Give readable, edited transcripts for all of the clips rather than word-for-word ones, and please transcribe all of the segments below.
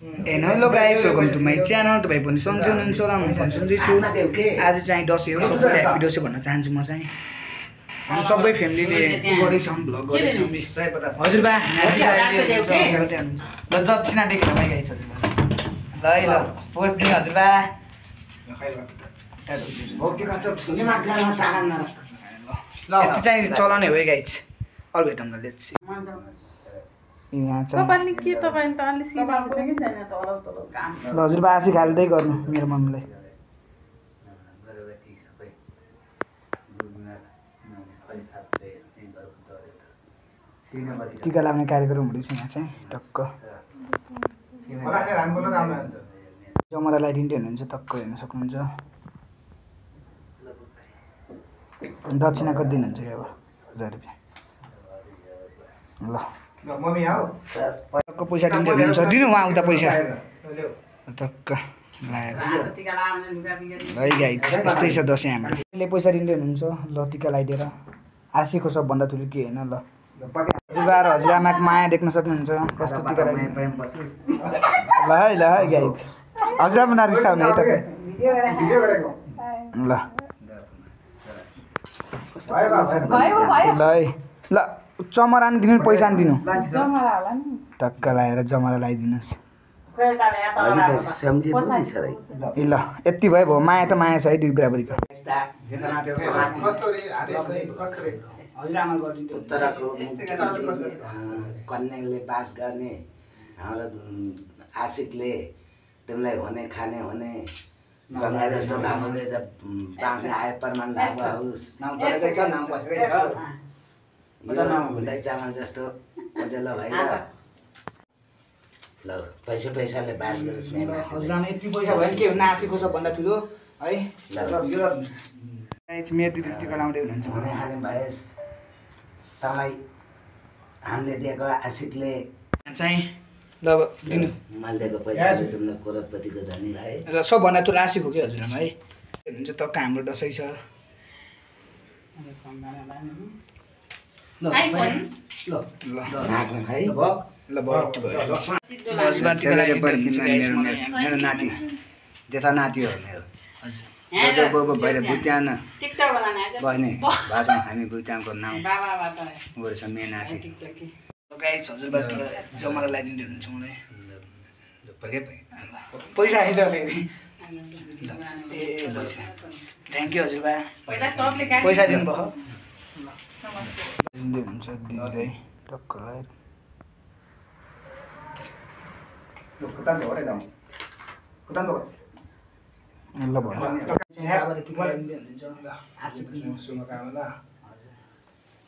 Hello guys, welcome to my channel. तपाईँ पनि सन्चै हुनुहुन्छ होला, म पनि सन्चै छु। आज चाहिँ दसैँ हो, सबैलाई ह्याप्पी दसैँ भन्न चाहन्छु म चाहिँ। हामी सबै फ्यामिलीले गर्दैछौँ, भ्लग गर्दैछौँ। हजुरबा ल दक्षिणा देखेर भाइ गाइस हजुरबा। ल है ल पोस्ट दिनु हजुरबा। यति चाहिँ चलाउने हो है गाइस। अल भेटौँ न लेट्स सी। यहाँ चाहिँ ल हजुरबा आशी खाल्दै गर्नु मेरो मम्मीलाई। टिका लाग्ने कार्यक्रम हुँदैछ यहाँ चाहिँ टक्क। जमरा लगाइदिँदै हुनुहुन्छ, टक्क हेर्न सक्नुहुन्छ। दक्षिणा कति दिनुहुन्छ क्या अब? 1000 रुपियाँ। ल टक्क पैसा दिँदै हुनुहुन्छ, दिनु उहाँ उता पैसा टक्क लगाएर। ल है गाइस, यस्तै छ दसैँ हाम्रो। ले पैसा दिँदै हुनुहुन्छ, ल टिका लगाइदिएर। आशीको सबभन्दा ठुलो के होइन। ल हजुरबा र हजुरआमाको माया देख्न सक्नुहुन्छ, कस्तो टिका लगाइदिनु। ल है गाइस, हजुरआमा नरिसाउने है तपाईँ। ल ल है ल चमरा नि दिनु, पैसा नि दिनु। टक्क लगाएर जमरा लगाइदिनुहोस्। ए ल यति भयो माया त माया छ है, दुई बराबरीको। कन्याले बास गर्ने हाम्रो आशिकले तिमीलाई हुने खाने हुने गङ्गा जस्तो लामोले बाँध्ने आय प्रमाण लाग्नु होस्। हुँदै चामल जस्तो उज्यालो भएर ल पैसाले बास गरोस्। हजुरआमा यति पैसा भयो नि के हुन्न, आशीको सबभन्दा ठुलो है। मेरो दिदी टिका लाउँदै हुनुहुन्छ हुने खाने भएस्। तँलाई हामीले दिएको आशिकले चाहिँ ल दिनु। मैले दिएको पैसाले तिमीलाई करोडपतिको धनी भाइ। र सबभन्दा ठुलो आशी हो कि हजुरआमा है। हुन्छ टक्क हाम्रो दसैँ छ। ल मेरो नाति जेठा नाति हो मेरो। भएर भुटान बस्ने भाषामा हामी भुटानको नाउँ गरेछ मेरो नाति। गाइस हजुरबा जमरा लगाइदिँदै हुनुहुन्छ मलाई। पैसा आइदियो फेरि। ए ल थ्याङ्क यू हजुरबा, पैसा दिनुभयो। दिँदै हुन्छ दिदीलाई टक्क लगाएर। ल भयो शुभकामना।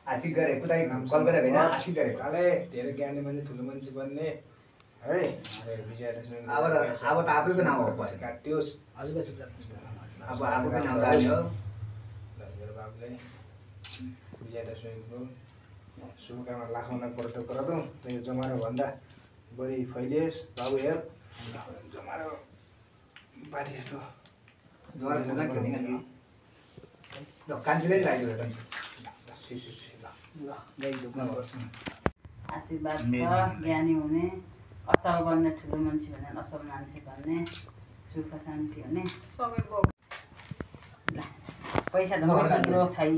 आशिक गरे कुदाइ कल गरेको होइन, आशिक गरेको काले धेरै ज्ञानी मान्छे ठुलो मान्छे बन्ने है। विजयदशमी अब त आफैको नाम हो काटियोस्। अब आफैको नाम लाग्यो। मेरो बाबुले विजयदशमीको शुभकामना लाखौँ लाख करोड गरौँ। यो जमारा भन्दा बढी फैलियोस्। बाबु हेर जमारा बारी जस्तो कान्छीले लाग्यो। आशीर्वाद छ, ज्ञानी हुने, असल गर्ने, ठुलो मान्छे भने असल मान्छे भन्ने, सुख शान्ति हुने सबै पैसा धम्रो छैन।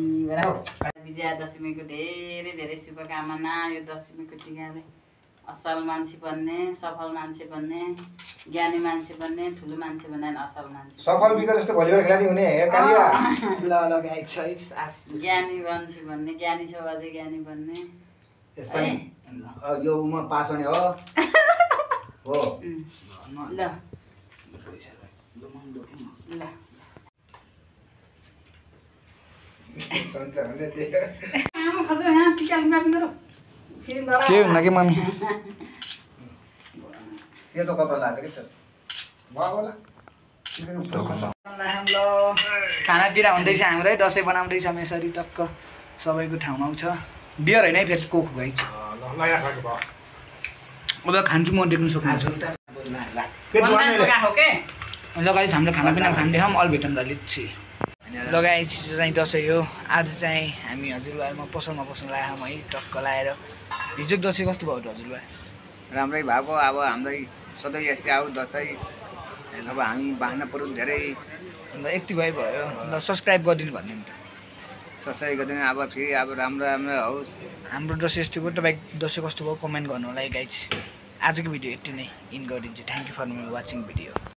विजयादशमीको धेरै धेरै शुभकामना। यो दशमीको टिकाले असल मान्छे बन्ने, सफल मान्छे बन्ने, ज्ञानी मान्छे बन्ने, ठुलो मान्छे बन्ने, असल मान्छे सफल विकास जस्तो भलिबल खेलाडी हुने कालिया। ल गाइस छ ज्ञानी मान्छे बन्ने, ज्ञानी छ अझै ज्ञानी बन्ने। यो म पास हुने हो हो। ल ल के हुन्न कि मम्मी सेतो कपडा लाग्यो कि खानापिना हुँदैछ हाम्रो है। दसैँ बनाउँदैछौँ यसरी टक्क सबैको ठाउँमा आउँछ। बियर होइन है फेरि कोक गाइस। अब खान्छु म, देख्नु सक्नुहुन्छ। ल गाइस हाम्रो खानापिना खाँदैछौँ, अल भेटौँ ल लिच्छी। ल गाइस चाहिँ दसैँ हो आज चाहिँ हामी हजुरबामा पसलमा बस्नु लाग्यौँ है। टक्क लगाएर हिजो दसैँ कस्तो भयो त हजुरबा? राम्रै भएको। अब हाम्रै सधैँ यस्तै आऊ दसैँ अब हामी बाँच्न पर्यो धेरै ल यति भयो ल सब्सक्राइब गरिदिनु भन्नु नि सब्सक्राइब गरिदिनु अब फेरि अब राम्रो राम्रो होस् हाम्रो दसैँ यस्तो भयो तपाईँ दसैँ कस्तो भयो कमेन्ट गर्नु होला है गाइज आजको भिडियो यति नै इन गरिदिन्छु thank you for watching video